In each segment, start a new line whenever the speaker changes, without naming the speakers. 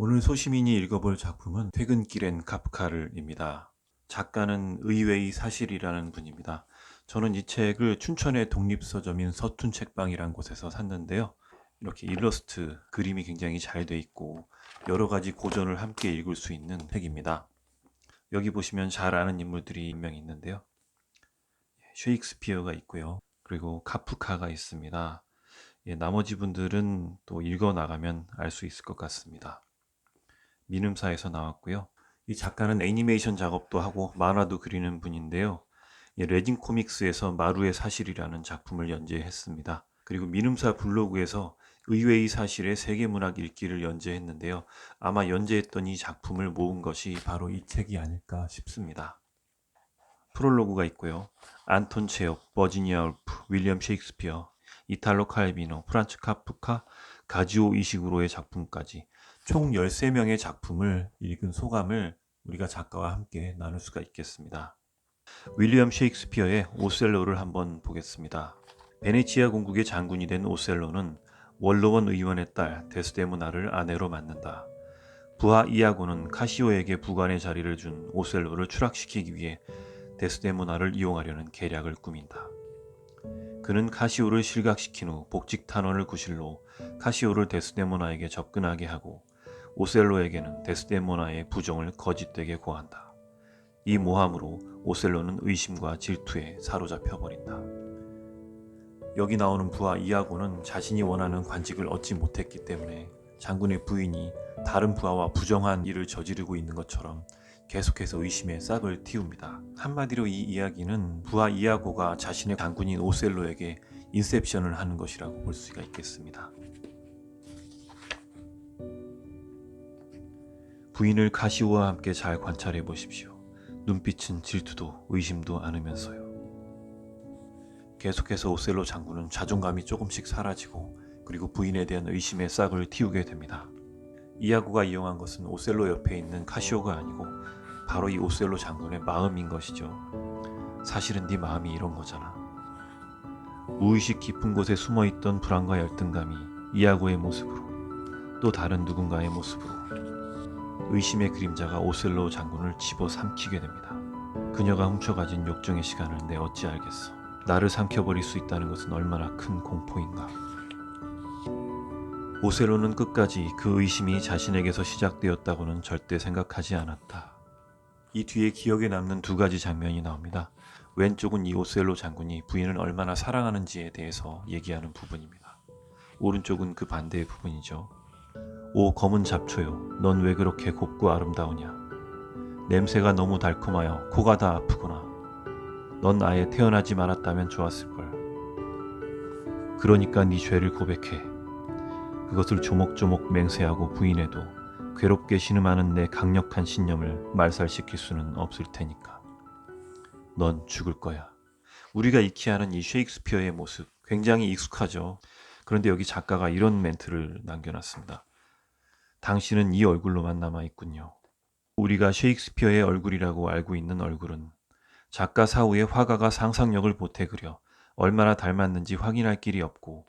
오늘 소시민이 읽어볼 작품은 퇴근길엔 카프카를입니다. 작가는 의외의 사실이라는 분입니다. 저는 이 책을 춘천의 독립서점인 서툰 책방이란 곳에서 샀는데요. 이렇게 일러스트, 그림이 굉장히 잘 돼 있고 여러 가지 고전을 함께 읽을 수 있는 책입니다. 여기 보시면 잘 아는 인물들이 몇 명 있는데요. 셰익스피어가 있고요. 그리고 카프카가 있습니다. 나머지 분들은 또 읽어 나가면 알 수 있을 것 같습니다. 민음사에서 나왔고요. 이 작가는 애니메이션 작업도 하고 만화도 그리는 분인데요. 레진 코믹스에서 마루의 사실이라는 작품을 연재했습니다. 그리고 민음사 블로그에서 의외의 사실의 세계문학 읽기를 연재했는데요. 아마 연재했던 이 작품을 모은 것이 바로 이 책이 아닐까 싶습니다. 프롤로그가 있고요. 안톤 체홉, 버지니아 울프, 윌리엄 셰익스피어, 이탈로 칼비노, 프란츠 카프카, 가지오 이시구로의 작품까지 총 13명의 작품을 읽은 소감을 우리가 작가와 함께 나눌 수가 있겠습니다. 윌리엄 셰익스피어의 오셀로를 한번 보겠습니다. 베네치아 공국의 장군이 된 오셀로는 원로원 의원의 딸 데스데모나를 아내로 맞는다. 부하 이아고는 카시오에게 부관의 자리를 준 오셀로를 추락시키기 위해 데스데모나를 이용하려는 계략을 꾸민다. 그는 카시오를 실각시킨 후 복직 탄원을 구실로 카시오를 데스데모나에게 접근하게 하고 오셀로에게는 데스데모나의 부정을 거짓되게 고한다. 이 모함으로 오셀로는 의심과 질투에 사로잡혀 버린다. 여기 나오는 부하 이아고는 자신이 원하는 관직을 얻지 못했기 때문에 장군의 부인이 다른 부하와 부정한 일을 저지르고 있는 것처럼 계속해서 의심의 싹을 틔웁니다. 한마디로 이 이야기는 부하 이아고가 자신의 장군인 오셀로에게 인셉션을 하는 것이라고 볼 수가 있겠습니다. 부인을 카시오와 함께 잘 관찰해 보십시오. 눈빛은 질투도 의심도 않으면서요. 계속해서 오셀로 장군은 자존감이 조금씩 사라지고 그리고 부인에 대한 의심의 싹을 틔우게 됩니다. 이아고가 이용한 것은 오셀로 옆에 있는 카시오가 아니고 바로 이 오셀로 장군의 마음인 것이죠. 사실은 네 마음이 이런 거잖아. 무의식 깊은 곳에 숨어있던 불안과 열등감이 이아고의 모습으로 또 다른 누군가의 모습으로 의심의 그림자가 오셀로 장군을 집어삼키게 됩니다. 그녀가 훔쳐가진 욕정의 시간을 내 어찌 알겠어. 나를 삼켜버릴 수 있다는 것은 얼마나 큰 공포인가. 오셀로는 끝까지 그 의심이 자신에게서 시작되었다고는 절대 생각하지 않았다. 이 뒤에 기억에 남는 두 가지 장면이 나옵니다. 왼쪽은 이 오셀로 장군이 부인을 얼마나 사랑하는지에 대해서 얘기하는 부분입니다. 오른쪽은 그 반대의 부분이죠. 오 검은 잡초요, 넌 왜 그렇게 곱고 아름다우냐. 냄새가 너무 달콤하여 코가 다 아프구나. 넌 아예 태어나지 말았다면 좋았을걸. 그러니까 네 죄를 고백해. 그것을 조목조목 맹세하고 부인해도 괴롭게 신음하는 내 강력한 신념을 말살시킬 수는 없을 테니까. 넌 죽을 거야. 우리가 익히 아는 이 셰익스피어의 모습 굉장히 익숙하죠. 그런데 여기 작가가 이런 멘트를 남겨놨습니다. 당신은 이 얼굴로만 남아있군요. 우리가 셰익스피어의 얼굴이라고 알고 있는 얼굴은 작가 사후에 화가가 상상력을 보태 그려 얼마나 닮았는지 확인할 길이 없고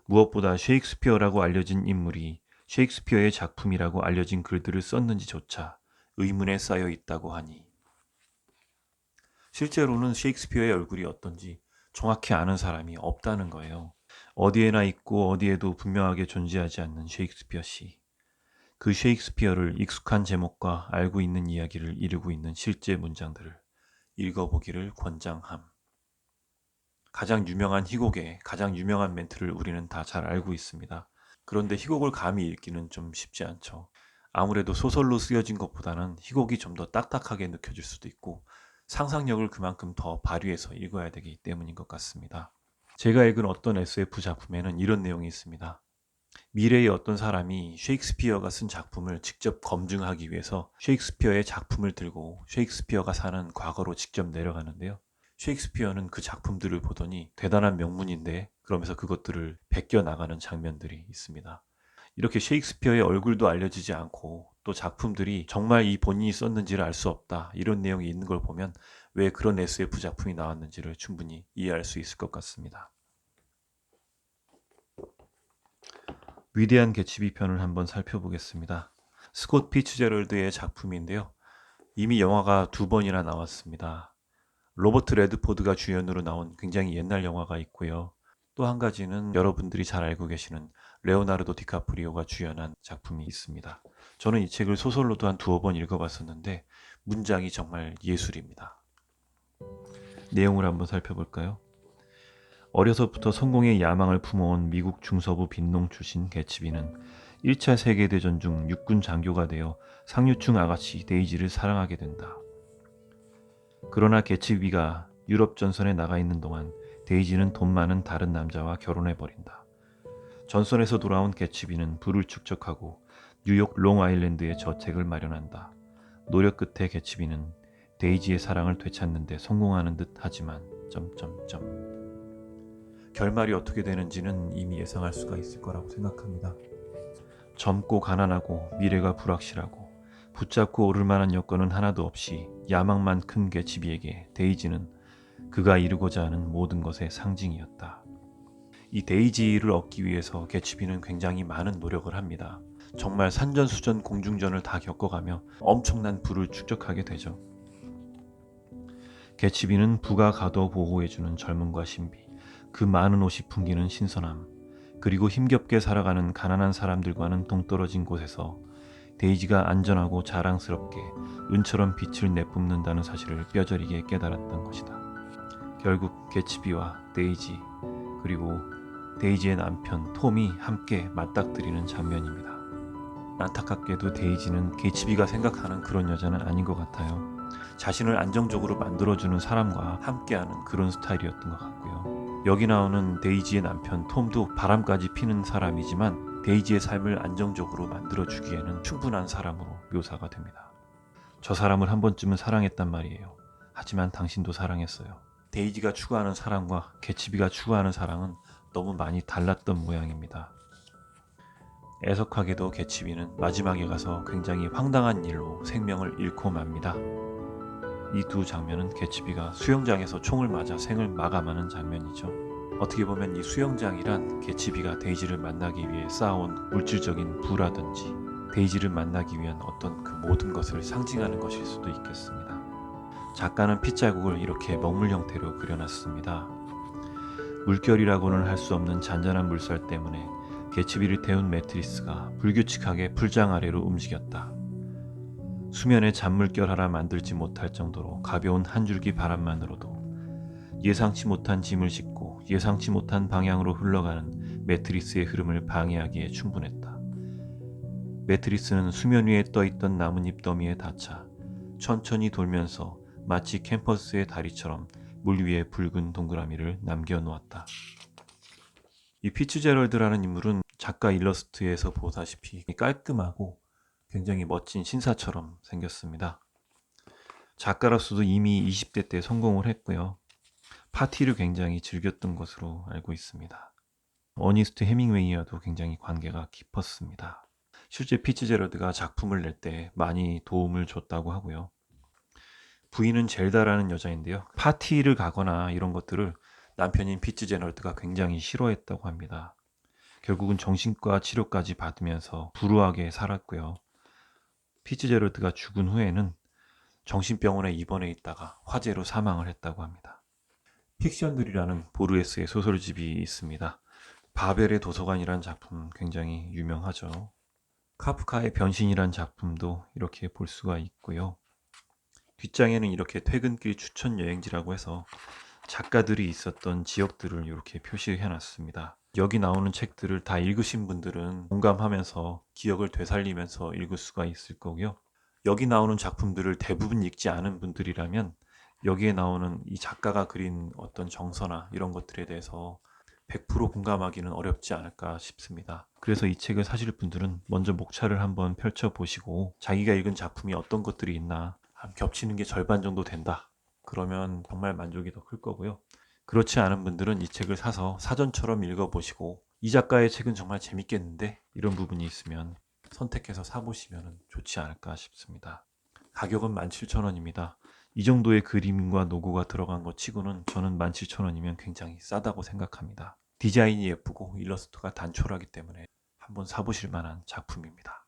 무엇보다 셰익스피어라고 알려진 인물이 셰익스피어의 작품이라고 알려진 글들을 썼는지조차 의문에 쌓여 있다고 하니 실제로는 셰익스피어의 얼굴이 어떤지 정확히 아는 사람이 없다는 거예요. 어디에나 있고 어디에도 분명하게 존재하지 않는 셰익스피어 씨. 그 셰익스피어를 익숙한 제목과 알고 있는 이야기를 이루고 있는 실제 문장들을 읽어보기를 권장함. 가장 유명한 희곡의 가장 유명한 멘트를 우리는 다 잘 알고 있습니다. 그런데 희곡을 감히 읽기는 좀 쉽지 않죠. 아무래도 소설로 쓰여진 것보다는 희곡이 좀 더 딱딱하게 느껴질 수도 있고 상상력을 그만큼 더 발휘해서 읽어야 되기 때문인 것 같습니다. 제가 읽은 어떤 SF 작품에는 이런 내용이 있습니다. 미래의 어떤 사람이 셰익스피어가 쓴 작품을 직접 검증하기 위해서 셰익스피어의 작품을 들고 셰익스피어가 사는 과거로 직접 내려가는데요. 셰익스피어는 그 작품들을 보더니 대단한 명문인데 그러면서 그것들을 베껴 나가는 장면들이 있습니다. 이렇게 셰익스피어의 얼굴도 알려지지 않고 또 작품들이 정말 이 본인이 썼는지를 알 수 없다 이런 내용이 있는 걸 보면 왜 그런 SF 작품이 나왔는지를 충분히 이해할 수 있을 것 같습니다. 위대한 개츠비 편을 한번 살펴보겠습니다. 스콧 피츠제럴드의 작품인데요. 이미 영화가 2번이나 나왔습니다. 로버트 레드포드가 주연으로 나온 굉장히 옛날 영화가 있고요. 또 한 가지는 여러분들이 잘 알고 계시는 레오나르도 디카프리오가 주연한 작품이 있습니다. 저는 이 책을 소설로도 한 2번 읽어봤었는데 문장이 정말 예술입니다. 내용을 한번 살펴볼까요? 어려서부터 성공의 야망을 품어온 미국 중서부 빈농 출신 개츠비는 1차 세계대전 중 육군 장교가 되어 상류층 아가씨 데이지를 사랑하게 된다. 그러나 개츠비가 유럽 전선에 나가 있는 동안 데이지는 돈 많은 다른 남자와 결혼해버린다. 전선에서 돌아온 개츠비는 부를 축적하고 뉴욕 롱아일랜드에 저택을 마련한다. 노력 끝에 개츠비는 데이지의 사랑을 되찾는 데 성공하는 듯 하지만 결말이 어떻게 되는지는 이미 예상할 수가 있을 거라고 생각합니다. 젊고 가난하고 미래가 불확실하고 붙잡고 오를 만한 여건은 하나도 없이 야망만 큰 개츠비에게 데이지는 그가 이루고자 하는 모든 것의 상징이었다. 이 데이지를 얻기 위해서 개츠비는 굉장히 많은 노력을 합니다. 정말 산전수전 공중전을 다 겪어가며 엄청난 부를 축적하게 되죠. 개츠비는 부가 가둬 보호해주는 젊음과 신비, 그 많은 옷이 풍기는 신선함, 그리고 힘겹게 살아가는 가난한 사람들과는 동떨어진 곳에서 데이지가 안전하고 자랑스럽게 은처럼 빛을 내뿜는다는 사실을 뼈저리게 깨달았던 것이다. 결국 개츠비와 데이지, 그리고 데이지의 남편 톰이 함께 맞닥뜨리는 장면입니다. 안타깝게도 데이지는 개츠비가 생각하는 그런 여자는 아닌 것 같아요. 자신을 안정적으로 만들어주는 사람과 함께하는 그런 스타일이었던 것 같고요. 여기 나오는 데이지의 남편 톰도 바람까지 피는 사람이지만 데이지의 삶을 안정적으로 만들어주기에는 충분한 사람으로 묘사가 됩니다. 저 사람을 한 번쯤은 사랑했단 말이에요. 하지만 당신도 사랑했어요. 데이지가 추구하는 사랑과 개츠비가 추구하는 사랑은 너무 많이 달랐던 모양입니다. 애석하게도 개츠비는 마지막에 가서 굉장히 황당한 일로 생명을 잃고 맙니다. 이 두 장면은 개츠비가 수영장에서 총을 맞아 생을 마감하는 장면이죠. 어떻게 보면 이 수영장이란 개츠비가 데이지를 만나기 위해 쌓아온 물질적인 부라든지 데이지를 만나기 위한 어떤 그 모든 것을 상징하는 것일 수도 있겠습니다. 작가는 핏자국을 이렇게 먹물 형태로 그려놨습니다. 물결이라고는 할 수 없는 잔잔한 물살 때문에 개츠비를 태운 매트리스가 불규칙하게 풀장 아래로 움직였다. 수면에 잔물결 하나 만들지 못할 정도로 가벼운 한 줄기 바람만으로도 예상치 못한 짐을 싣고 예상치 못한 방향으로 흘러가는 매트리스의 흐름을 방해하기에 충분했다. 매트리스는 수면 위에 떠있던 나뭇잎 더미에 닿자 천천히 돌면서 마치 캠퍼스의 다리처럼 물 위에 붉은 동그라미를 남겨놓았다. 이 피츠제럴드라는 인물은 작가 일러스트에서 보다시피 깔끔하고 굉장히 멋진 신사처럼 생겼습니다. 작가로서도 이미 20대 때 성공을 했고요. 파티를 굉장히 즐겼던 것으로 알고 있습니다. 어니스트 헤밍웨이와도 굉장히 관계가 깊었습니다. 실제 피츠제럴드가 작품을 낼 때 많이 도움을 줬다고 하고요. 부인은 젤다라는 여자인데요. 파티를 가거나 이런 것들을 남편인 피츠제럴드가 굉장히 싫어했다고 합니다. 결국은 정신과 치료까지 받으면서 불우하게 살았고요. 피츠제럴드가 죽은 후에는 정신병원에 입원해 있다가 화재로 사망을 했다고 합니다. 픽션들이라는 보르헤스의 소설집이 있습니다. 바벨의 도서관이라는 작품 굉장히 유명하죠. 카프카의 변신이라는 작품도 이렇게 볼 수가 있고요. 뒷장에는 이렇게 퇴근길 추천 여행지라고 해서 작가들이 있었던 지역들을 이렇게 표시해 놨습니다. 여기 나오는 책들을 다 읽으신 분들은 공감하면서 기억을 되살리면서 읽을 수가 있을 거고요. 여기 나오는 작품들을 대부분 읽지 않은 분들이라면 여기에 나오는 이 작가가 그린 어떤 정서나 이런 것들에 대해서 100% 공감하기는 어렵지 않을까 싶습니다. 그래서 이 책을 사실 분들은 먼저 목차를 한번 펼쳐보시고 자기가 읽은 작품이 어떤 것들이 있나 겹치는 게 절반 정도 된다. 그러면 정말 만족이 더 클 거고요. 그렇지 않은 분들은 이 책을 사서 사전처럼 읽어보시고 이 작가의 책은 정말 재밌겠는데 이런 부분이 있으면 선택해서 사보시면 좋지 않을까 싶습니다. 가격은 17,000원입니다. 이 정도의 그림과 노고가 들어간 것 치고는 저는 17,000원이면 굉장히 싸다고 생각합니다. 디자인이 예쁘고 일러스트가 단촐하기 때문에 한번 사보실 만한 작품입니다.